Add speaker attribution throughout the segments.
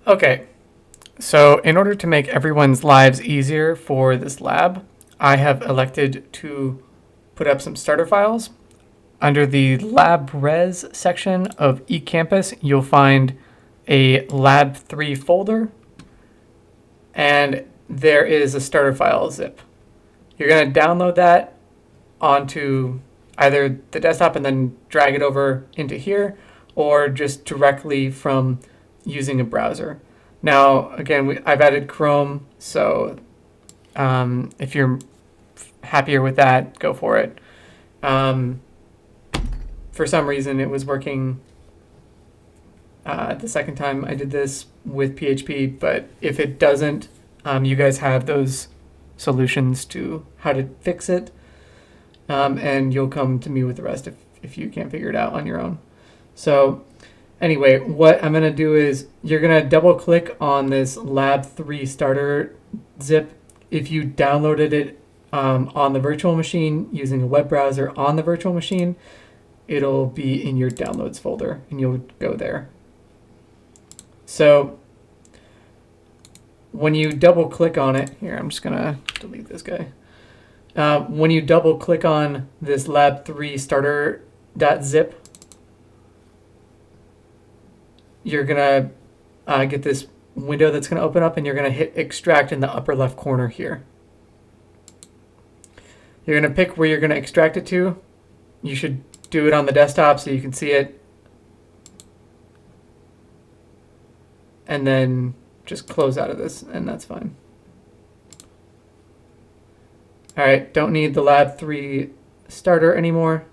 Speaker 1: Okay, so in order to make everyone's lives easier for this lab, I have elected to put up some starter files. Under the Lab Res section of eCampus, you'll find a Lab 3 folder, and there is a starter file zip. You're going to download that onto either the desktop and then drag it over into here, or just directly from using a browser. Now, again, I've added Chrome, so if you're happier with that, go for it. For some reason, it was working the second time I did this with PHP, but if it doesn't, you guys have those solutions to how to fix it, and you'll come to me with the rest if you can't figure it out on your own. So anyway, what I'm going to do is you're going to double click on this Lab 3 starter zip. If you downloaded it on the virtual machine using a web browser on the virtual machine, it'll be in your downloads folder and you'll go there. So when you double click on it, here, I'm just going to delete this guy. When you double click on this lab 3 starter.zip, you're going to get this window that's going to open up, and you're going to hit extract in the upper left corner here. You're going to pick where you're going to extract it to. You should do it on the desktop so you can see it. And then just close out of this, and that's fine. All right, don't need the Lab 3 starter anymore.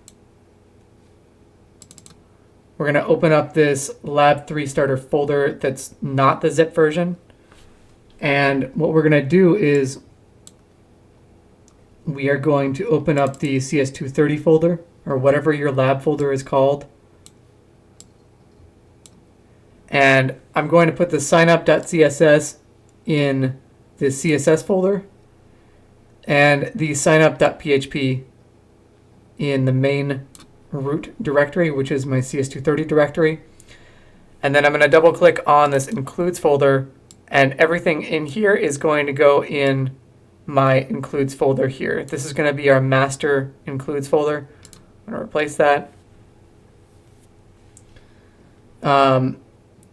Speaker 1: We're going to open up this Lab 3 starter folder that's not the zip version. And what we're going to do is we are going to open up the CS230 folder, or whatever your lab folder is called. And I'm going to put the signup.css in the CSS folder and the signup.php in the main root directory, which is my CS230 directory. And then I'm going to double click on this includes folder, and everything in here is going to go in my includes folder here. This is going to be our master includes folder. I'm going to replace that.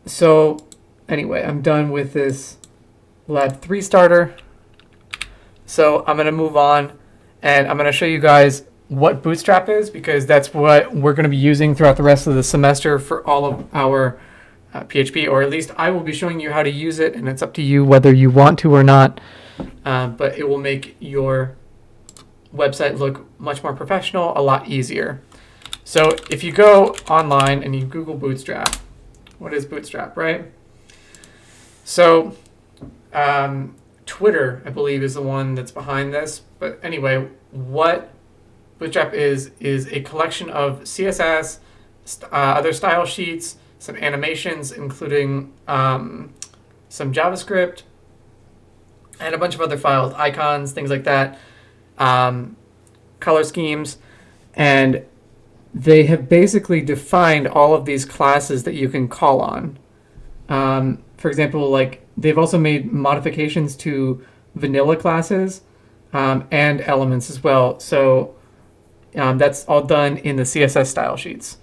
Speaker 1: So anyway, I'm done with this Lab 3 starter. So I'm going to move on, and I'm going to show you guys what Bootstrap is, because that's what we're going to be using throughout the rest of the semester for all of our PHP, or at least I will be showing you how to use it, and it's up to you whether you want to or not. But it will make your website look much more professional, a lot easier. So if you go online and you Google Bootstrap, what is Bootstrap, right? So Twitter, I believe, is the one that's behind this. But anyway, what Bootstrap is a collection of CSS, other style sheets, some animations, including some JavaScript, and a bunch of other files, icons, things like that, color schemes, and they have basically defined all of these classes that you can call on. For example, like they've also made modifications to vanilla classes and elements as well. So that's all done in the CSS style sheets.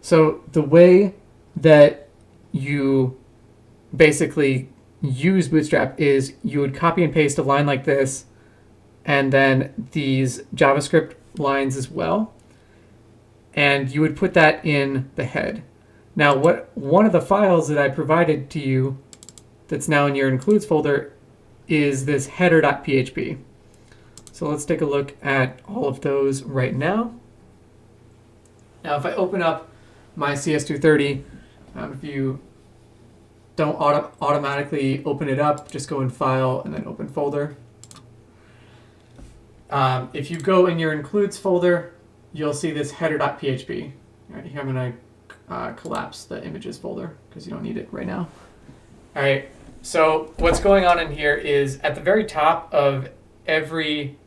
Speaker 1: So the way that you basically use Bootstrap is you would copy and paste a line like this, and then these JavaScript lines as well, and you would put that in the head. Now, one of the files that I provided to you that's now in your includes folder is this header.php. So let's take a look at all of those right now. Now, if I open up my CS230, if you don't automatically open it up, just go in File and then Open Folder. If you go in your includes folder, you'll see this header.php. All right, here I'm going to collapse the images folder because you don't need it right now. All right, so what's going on in here is at the very top of every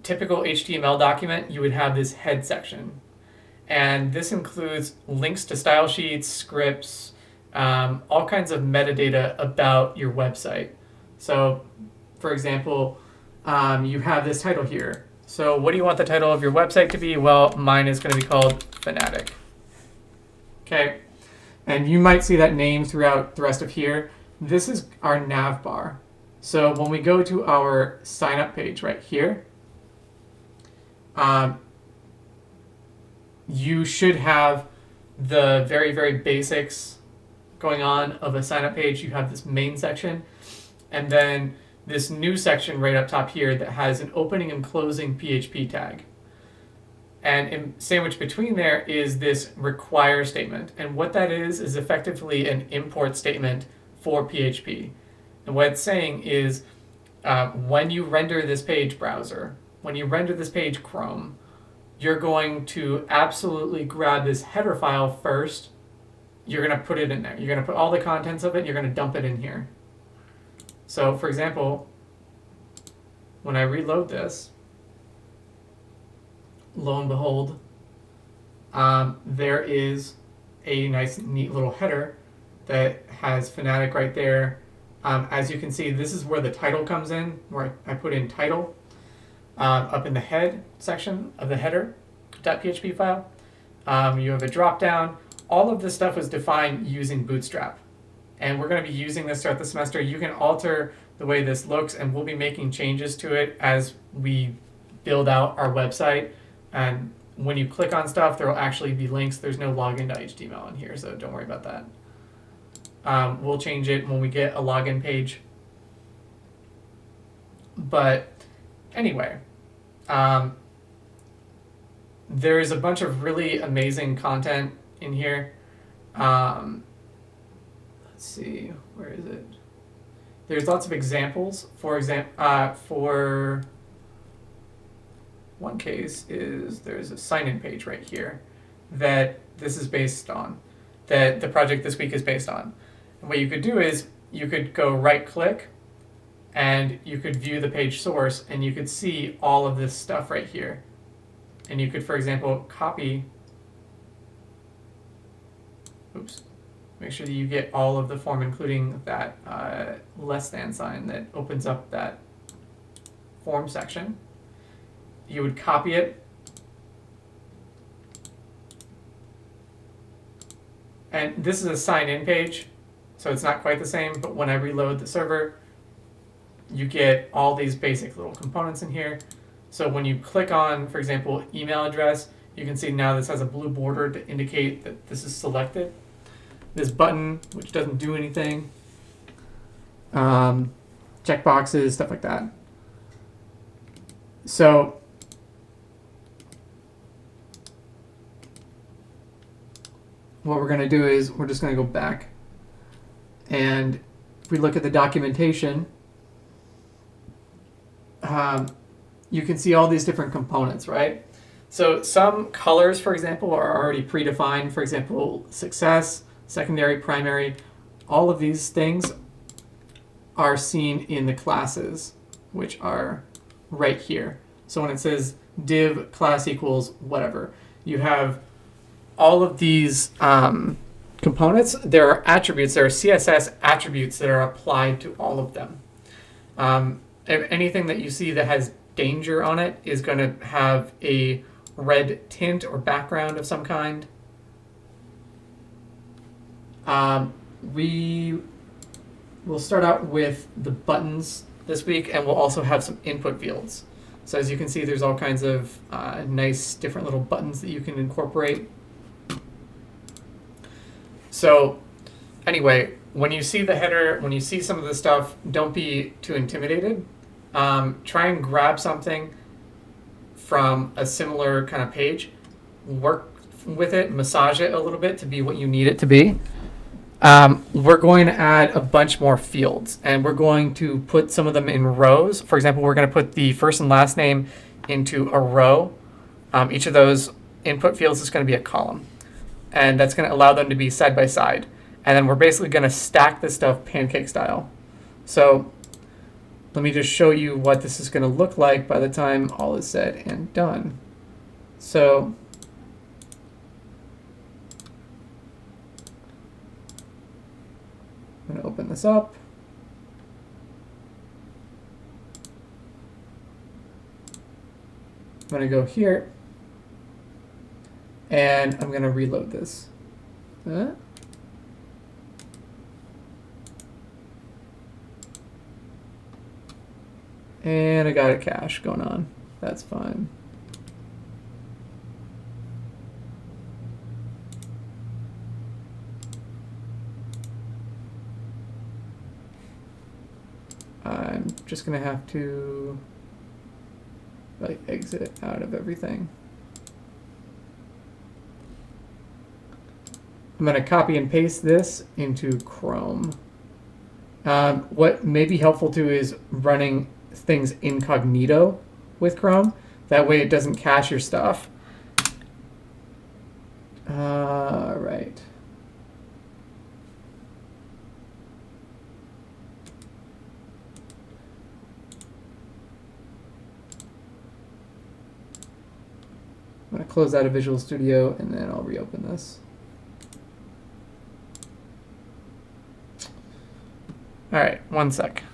Speaker 1: typical HTML document, you would have this head section. And this includes links to style sheets, scripts, all kinds of metadata about your website. So, for example, you have this title here. So what do you want the title of your website to be? Well, mine is going to be called Fanatic. Okay. And you might see that name throughout the rest of here. This is our nav bar. So when we go to our sign up page right here, you should have the very, very basics going on of a sign up page. You have this main section, and then this new section right up top here that has an opening and closing PHP tag. And sandwiched between there is this require statement. And what that is effectively an import statement for PHP. And what it's saying is when you render this page browser, when you render this page Chrome, you're going to absolutely grab this header file first. You're going to put it in there. You're going to put all the contents of it, you're going to dump it in here. So, for example, when I reload this, lo and behold, there is a nice, neat little header that has Fanatic right there. As you can see, this is where the title comes in, where I put in title up in the head section of the header.php file. You have a drop down. All of this stuff was defined using Bootstrap. And we're going to be using this throughout the semester. You can alter the way this looks, and we'll be making changes to it as we build out our website. And when you click on stuff, there will actually be links. There's no login.html in here, so don't worry about that. We'll change it when we get a login page. But anyway, there's a bunch of really amazing content in here. Let's see, where is it? There's lots of examples. For one case is there's a sign-in page right here that this is based on, that the project this week is based on. And what you could do is you could go right-click and you could view the page source, and you could see all of this stuff right here. And you could, for example, copy, make sure that you get all of the form, including that less than sign that opens up that form section. You would copy it, and this is a sign-in page, so it's not quite the same, but when I reload the server, you get all these basic little components in here. So when you click on, for example, email address, you can see now this has a blue border to indicate that this is selected. This button, which doesn't do anything, checkboxes, stuff like that. So what we're going to do is we're just going to go back, and if we look at the documentation, you can see all these different components, right? So some colors, for example, are already predefined. For example, success, secondary, primary, all of these things are seen in the classes, which are right here. So when it says div class equals whatever, you have all of these components. There are attributes, there are CSS attributes that are applied to all of them. Anything that you see that has danger on it is going to have a red tint or background of some kind. We will start out with the buttons this week, and we'll also have some input fields. So as you can see, there's all kinds of nice different little buttons that you can incorporate. So anyway, when you see the header, when you see some of this stuff, don't be too intimidated. Try and grab something from a similar kind of page, work with it, massage it a little bit to be what you need it to be. We're going to add a bunch more fields, and we're going to put some of them in rows. For example, we're going to put the first and last name into a row. Each of those input fields is going to be a column, and that's going to allow them to be side by side. And then we're basically going to stack this stuff pancake style. So let me just show you what this is going to look like by the time all is said and done. So open this up. I'm going to go here, and I'm going to reload this. And I got a cache going on. That's fine. I'm just going to have to like exit out of everything. I'm going to copy and paste this into Chrome. What may be helpful too is running things incognito with Chrome. That way it doesn't cache your stuff. Right. I'm going to close out of Visual Studio and then I'll reopen this. All right, one sec.